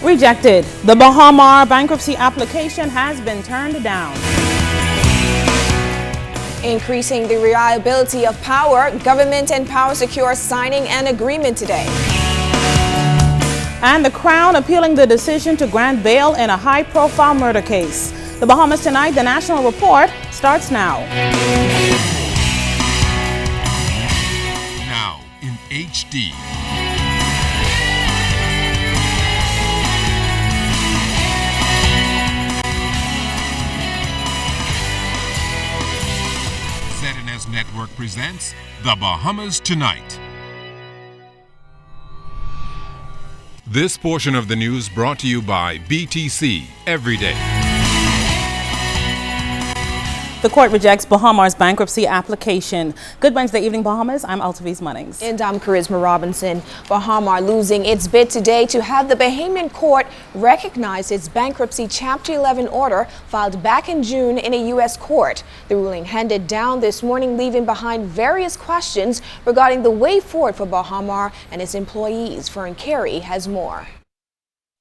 Rejected. The Baha bankruptcy application has been turned down. Increasing the reliability of power, government and PowerSecure signing an agreement today. And the Crown appealing the decision to grant bail in a high-profile murder case. The Bahamas Tonight, the National Report, starts now. Now in HD. ZNS Network presents The Bahamas Tonight. This portion of the news brought to you by BTC Every Day. The court rejects Bahamar's bankruptcy application. Good Wednesday evening, Bahamas. I'm Altaviz Munnings. And I'm Charisma Robinson. Bahamar losing its bid today to have the Bahamian court recognize its bankruptcy Chapter 11 order filed back in June in a U.S. court. The ruling handed down this morning, leaving behind various questions regarding the way forward for Bahamar and its employees. Fern Carey has more.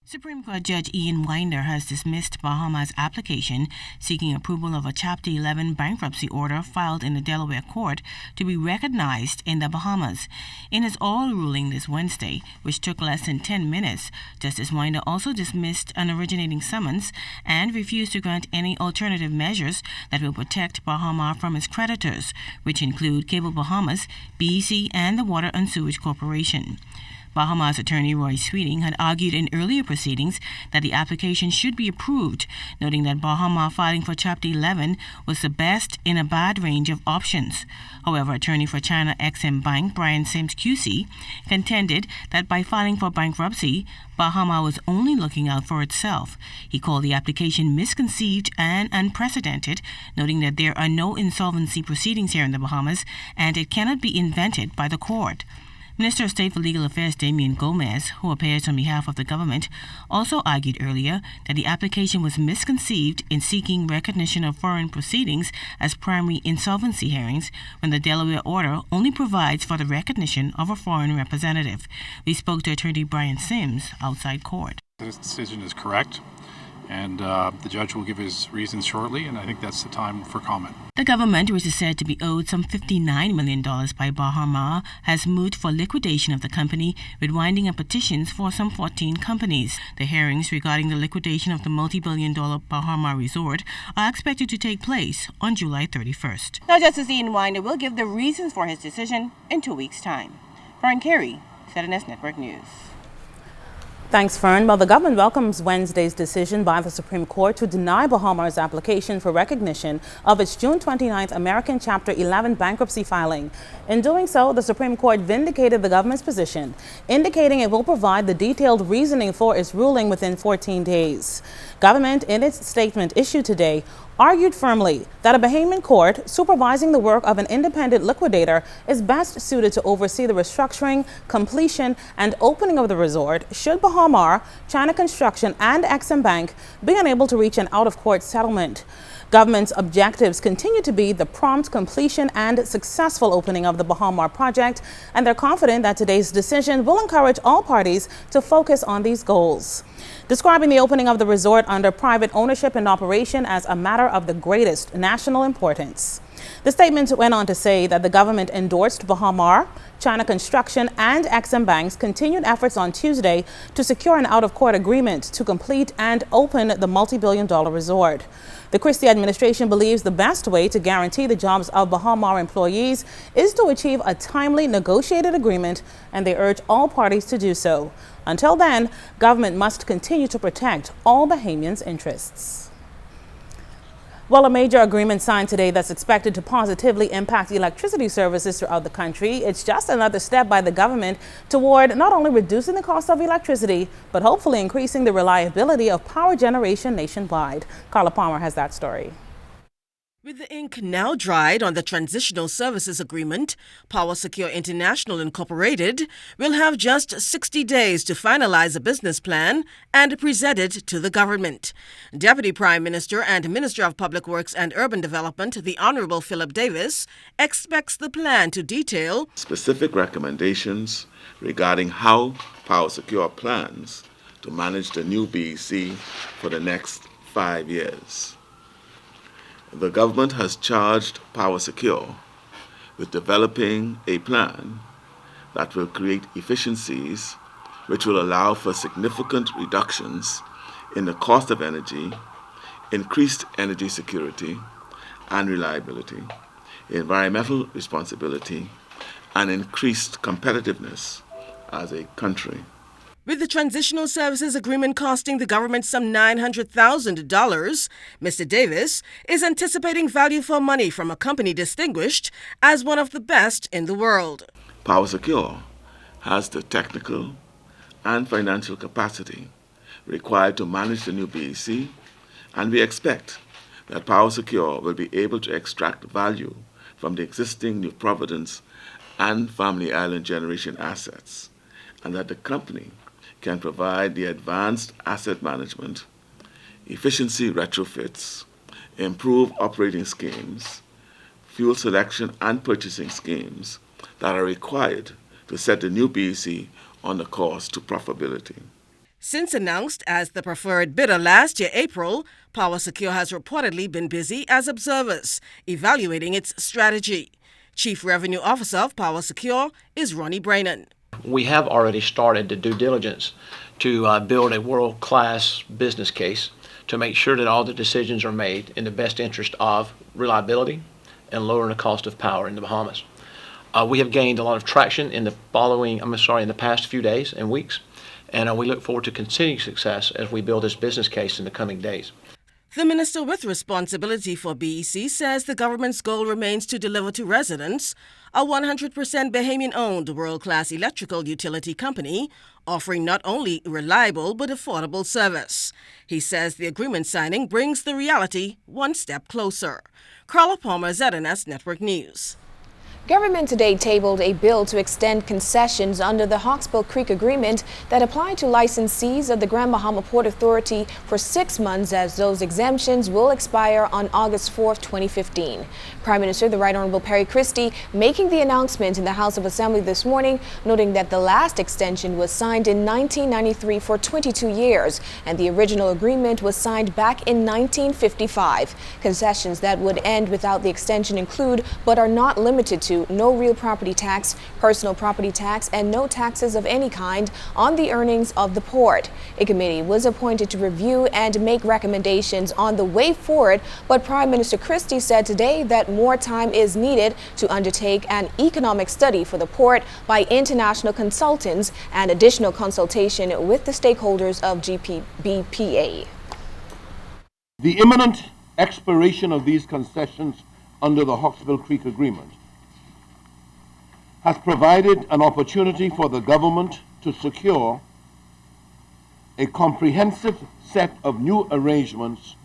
Supreme Court Judge Ian Winder has dismissed Bahamas' application seeking approval of a Chapter 11 bankruptcy order filed in the Delaware court to be recognized in the Bahamas. In his oral ruling this Wednesday, which took less than 10 minutes, Justice Winder also dismissed an originating summons and refused to grant any alternative measures that will protect Bahamar from its creditors, which include Cable Bahamas, BEC, and the Water and Sewage Corporation. Bahamas attorney Roy Sweeting had argued in earlier proceedings that the application should be approved, noting that Bahama filing for Chapter 11 was the best in a bad range of options. However, attorney for China Exim Bank Brian Sims QC contended that by filing for bankruptcy, Bahama was only looking out for itself. He called the application misconceived and unprecedented, noting that there are no insolvency proceedings here in the Bahamas and it cannot be invented by the court. Minister of State for Legal Affairs Damian Gomez, who appears on behalf of the government, also argued earlier that the application was misconceived in seeking recognition of foreign proceedings as primary insolvency hearings when the Delaware order only provides for the recognition of a foreign representative. We spoke to attorney Brian Sims outside court. This decision is correct, and the judge will give his reasons shortly, and I think that's the time for comment. The government, which is said to be owed some $59 million by Bahama, has moved for liquidation of the company, with winding up petitions for some 14 companies. The hearings regarding the liquidation of the multi-billion-dollar Bahama resort are expected to take place on July 31st. Now, Justice Ian Winder will give the reasons for his decision in 2 weeks' time. Fern Carey, ZNS Network News. Thanks, Fern. Well, the government welcomes Wednesday's decision by the Supreme Court to deny Bahamar's application for recognition of its June 29th American Chapter 11 bankruptcy filing. In doing so, the Supreme Court vindicated the government's position, indicating it will provide the detailed reasoning for its ruling within 14 days. Government, in its statement issued today, argued firmly that a Bahamian court supervising the work of an independent liquidator is best suited to oversee the restructuring, completion, and opening of the resort should Bahamar, China Construction, and Exim Bank be unable to reach an out-of-court settlement. Government's objectives continue to be the prompt completion and successful opening of the Bahamar project, and they're confident that today's decision will encourage all parties to focus on these goals. Describing the opening of the resort under private ownership and operation as a matter of the greatest national importance. The statement went on to say that the government endorsed Bahamar, China Construction, and Exim Bank's continued efforts on Tuesday to secure an out-of-court agreement to complete and open the multi-billion-dollar resort. The Christie administration believes the best way to guarantee the jobs of Bahamar employees is to achieve a timely negotiated agreement, and they urge all parties to do so. Until then, government must continue to protect all Bahamians' interests. Well, a major agreement signed today that's expected to positively impact electricity services throughout the country. It's just another step by the government toward not only reducing the cost of electricity, but hopefully increasing the reliability of power generation nationwide. Carla Palmer has that story. With the ink now dried on the Transitional Services Agreement, PowerSecure International Incorporated will have just 60 days to finalize a business plan and present it to the government. Deputy Prime Minister and Minister of Public Works and Urban Development, the Honorable Philip Davis, expects the plan to detail specific recommendations regarding how PowerSecure plans to to manage the new BEC for the next 5 years. The government has charged PowerSecure with developing a plan that will create efficiencies which will allow for significant reductions in the cost of energy, increased energy security and reliability, environmental responsibility, and increased competitiveness as a country. With the Transitional Services Agreement costing the government some $900,000, Mr. Davis is anticipating value for money from a company distinguished as one of the best in the world. PowerSecure has the technical and financial capacity required to manage the new BEC, and we expect that PowerSecure will be able to extract value from the existing New Providence and Family Island generation assets, and that the company can provide the advanced asset management, efficiency retrofits, improved operating schemes, fuel selection and purchasing schemes that are required to set the new BEC on the course to profitability. Since announced as the preferred bidder last year, April, PowerSecure has reportedly been busy as observers, evaluating its strategy. Chief Revenue Officer of PowerSecure is Ronnie Brannon. We have already started the due diligence to build a world-class business case to make sure that all the decisions are made in the best interest of reliability and lowering the cost of power in the Bahamas. We have gained a lot of traction in the past few days and weeks, and we look forward to continued success as we build this business case in the coming days. The minister with responsibility for BEC says the government's goal remains to deliver to residents a 100% Bahamian-owned world-class electrical utility company offering not only reliable but affordable service. He says the agreement signing brings the reality one step closer. Carla Palmer, ZNS Network News. Government today tabled a bill to extend concessions under the Hawksbill Creek Agreement that apply to licensees of the Grand Bahama Port Authority for 6 months, as those exemptions will expire on August 4, 2015. Prime Minister, the Right Honorable Perry Christie, making the announcement in the House of Assembly this morning, noting that the last extension was signed in 1993 for 22 years, and the original agreement was signed back in 1955. Concessions that would end without the extension include, but are not limited to, no real property tax, personal property tax, and no taxes of any kind on the earnings of the port. A committee was appointed to review and make recommendations on the way forward, but Prime Minister Christie said today that more time is needed to undertake an economic study for the port by international consultants and additional consultation with the stakeholders of BPA. The imminent expiration of these concessions under the Hawksbill Creek Agreement has provided an opportunity for the government to secure a comprehensive set of new arrangements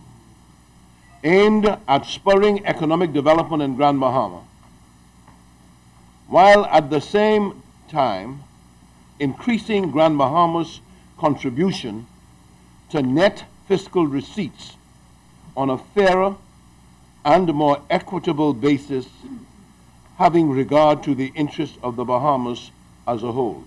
aimed at spurring economic development in Grand Bahama, while at the same time increasing Grand Bahama's contribution to net fiscal receipts on a fairer and more equitable basis, having regard to the interests of the Bahamas as a whole.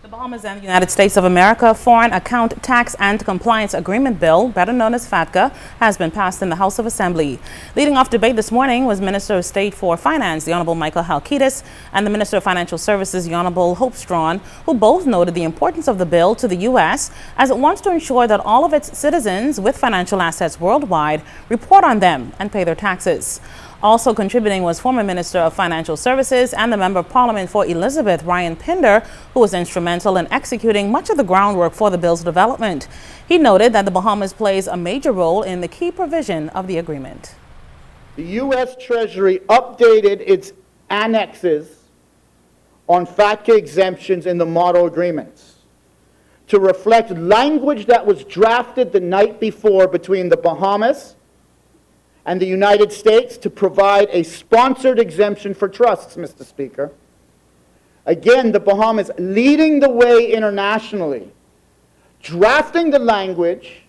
The Bahamas and the United States of America Foreign Account Tax and Compliance Agreement Bill, better known as FATCA, has been passed in the House of Assembly. Leading off debate this morning was Minister of State for Finance, the Honorable Michael Halkitis, and the Minister of Financial Services, the Honorable Hope Strawn, who both noted the importance of the bill to the U.S. as it wants to ensure that all of its citizens with financial assets worldwide report on them and pay their taxes. Also contributing was former Minister of Financial Services and the Member of Parliament for Elizabeth, Ryan Pinder, who was instrumental in executing much of the groundwork for the bill's development. He noted that the Bahamas plays a major role in the key provision of the agreement. The U.S. Treasury updated its annexes on FATCA exemptions in the model agreements to reflect language that was drafted the night before between the Bahamas and the United States to provide a sponsored exemption for trusts, Mr. Speaker. Again, the Bahamas leading the way internationally, drafting the language,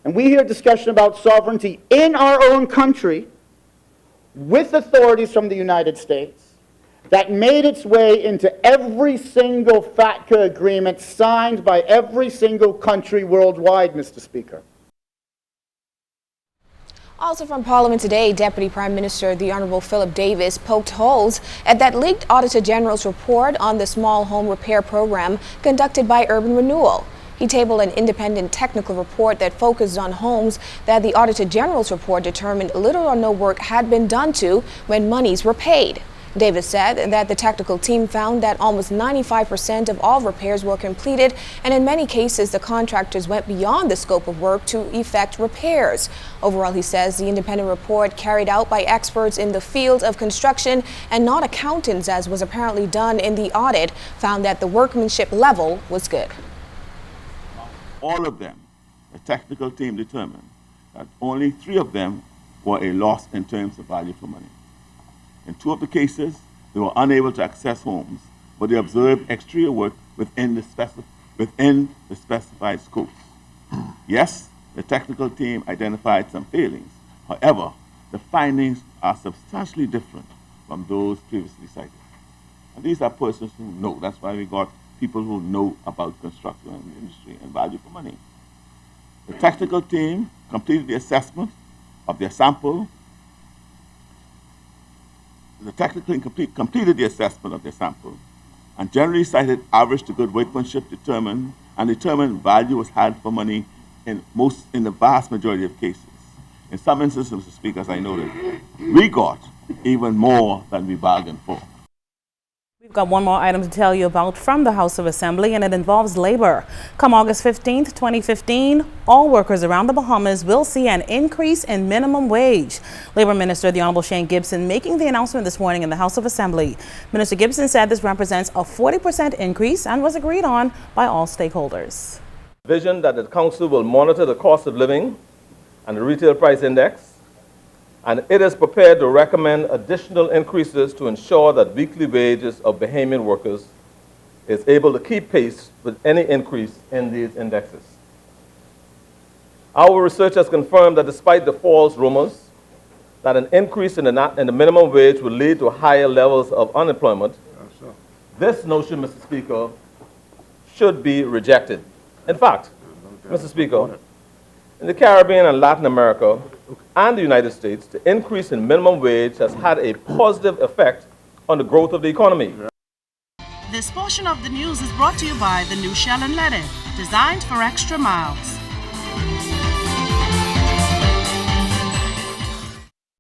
and we hear discussion about sovereignty in our own country with authorities from the United States, that made its way into every single FATCA agreement signed by every single country worldwide, Mr. Speaker. Also from Parliament today, Deputy Prime Minister the Honourable Philip Davis poked holes at that leaked Auditor General's report on the small home repair program conducted by Urban Renewal. He tabled an independent technical report that focused on homes that the Auditor General's report determined little or no work had been done to when monies were paid. Davis said that the technical team found that almost 95% of all repairs were completed, and in many cases the contractors went beyond the scope of work to effect repairs. Overall, he says the independent report carried out by experts in the field of construction and not accountants, as was apparently done in the audit, found that the workmanship level was good. All of them, the technical team determined that only 3 of them were a loss in terms of value for money. In 2 of the cases, they were unable to access homes, but they observed exterior work within the specified scopes. Yes, the technical team identified some failings. However, the findings are substantially different from those previously cited. And these are persons who know. That's why we got people who know about construction and industry and value for money. The technical team completed the assessment of their sample. The technical team completed the assessment of their sample and generally cited average to good workmanship determined value was had for money in the vast majority of cases. In some instances, Mr. Speaker, as I noted, we got even more than we bargained for. We've got one more item to tell you about from the House of Assembly, and it involves labor. Come August 15th, 2015, all workers around the Bahamas will see an increase in minimum wage. Labor Minister the Honorable Shane Gibson making the announcement this morning in the House of Assembly. Minister Gibson said this represents a 40% increase and was agreed on by all stakeholders. Vision that the Council will monitor the cost of living and the retail price index, and it is prepared to recommend additional increases to ensure that weekly wages of Bahamian workers is able to keep pace with any increase in these indexes. Our research has confirmed that despite the false rumors that an increase in the minimum wage will lead to higher levels of unemployment, this notion, Mr. Speaker, should be rejected. In fact, Mr. Speaker, in the Caribbean and Latin America and the United States, the increase in minimum wage has had a positive effect on the growth of the economy. This portion of the news is brought to you by the new Shell and Lettuce, designed for extra miles.